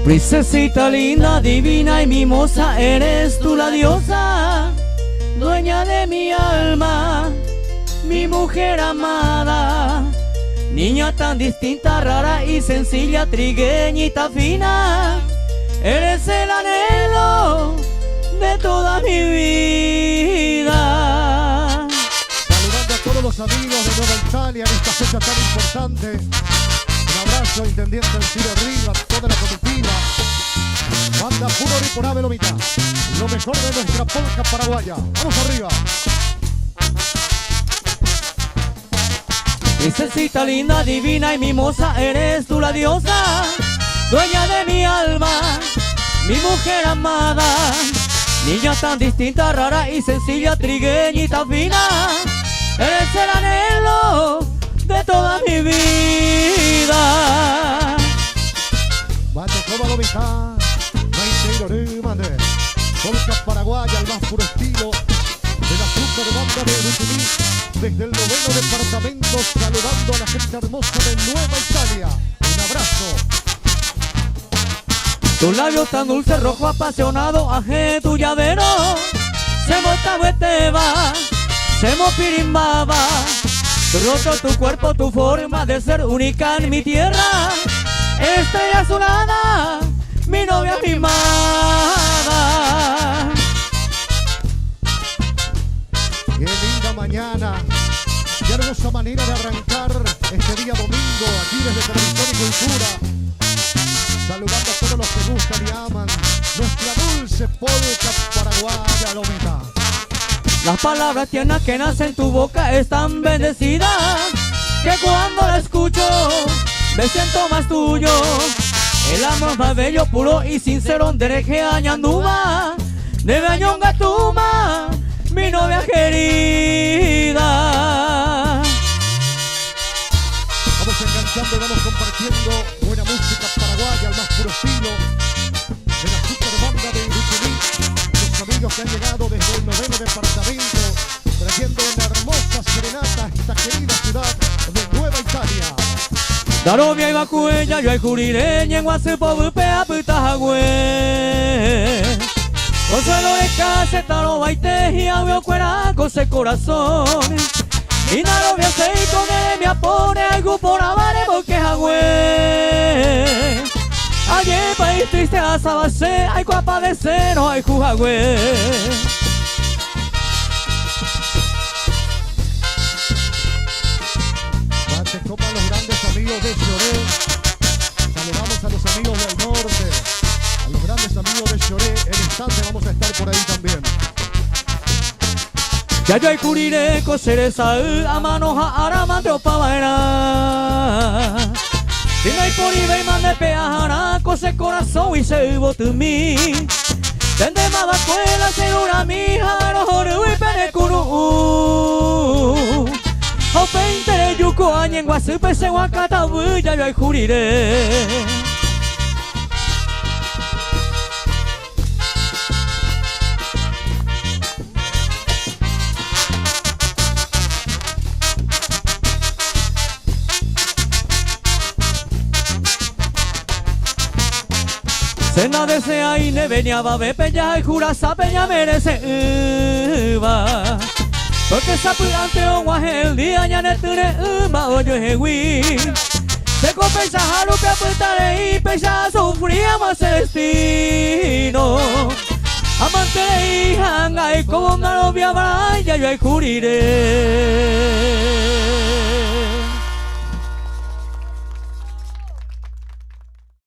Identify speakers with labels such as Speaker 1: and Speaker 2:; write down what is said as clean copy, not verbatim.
Speaker 1: Princesita linda, divina y mimosa, eres tú la diosa, dueña de mi alma, mi mujer amada. Niña tan distinta, rara y sencilla, trigueñita fina, eres el anhelo de toda mi vida.
Speaker 2: Saludando a todos los amigos de Nueva Italia en esta fecha tan importante. Un abrazo, intendente Ciro Rivas, toda la comitiva. Banda Furor y por Ave Lomita. Lo mejor de nuestra polka paraguaya. ¡Vamos arriba!
Speaker 1: Princesita linda, divina y mimosa, eres tú la diosa, dueña de mi alma, mi mujer amada. Niña tan distinta, rara y sencilla, trigueñita fina, eres el anhelo de toda mi vida.
Speaker 2: Mate como Lomita, no hay Ciro Rivas, polka paraguaya, el más puro estilo de la super banda de Rutuní. Desde el 9º departamento, saludando a la gente hermosa de Nueva Italia. Un abrazo.
Speaker 1: Tus labios tan dulces, rojo apasionado, aje tu llavero, se motahueteba, se mopirimbaba. Tu rostro, tu cuerpo, tu forma de ser única en mi tierra. Estrella azulada, mi novia mimada.
Speaker 2: Qué linda mañana, qué hermosa manera de arrancar este día domingo aquí desde Televisión y Cultura. Saludando a todos los que gustan y aman nuestra dulce polka paraguaya, Lomita.
Speaker 1: Las palabras tiernas que nacen en tu boca están bendecidas, que cuando la escucho me siento más tuyo. El amor más bello, puro y sincero, dereje añanduma, de Bañonga Tuma, mi novia querida.
Speaker 2: Vamos enganchando y vamos compartiendo buena música paraguaya, al más puro estilo de la super banda de Rutuní. Los amigos que han llegado desde el 9º departamento, trayendo una hermosa serenata a esta querida ciudad de Nueva Italia.
Speaker 1: Darobia y Bacuella, yo hay jurireña en Guasupo, Bupea, Putahagüe. Consuelo de caseta, no baite y avio cuera, cose corazón. Y Darobia aceito de mi apone, algo por avare, porque jagüe. Ayer país triste a sabase, hay cuapa de cero, hay jujagüe.
Speaker 2: Mate copa a los grandes amigos de Choré. Saludamos a los amigos del norte, a los grandes amigos de Choré. En instante vamos a estar por ahí también.
Speaker 1: Ya yo hay curire, cosereza, a manoja, aramante o pavaera. Si no hay por ibe y mande peajara, cose corazón y se voto mi. Tende mabacuela, segura mi jaro, joru y penecuru. O peintere yuko añen guasupe se guacatabu, ya yo hay curire. Cena desea y ne venía babe peña y jurasa peña merece va. Porque sapurante o guajel día ya netune ma oyo hewi. Se compensa jalo que apuntaré y pecha sufría más destino. Amante y hanga y como una novia vaya yo hay juriré.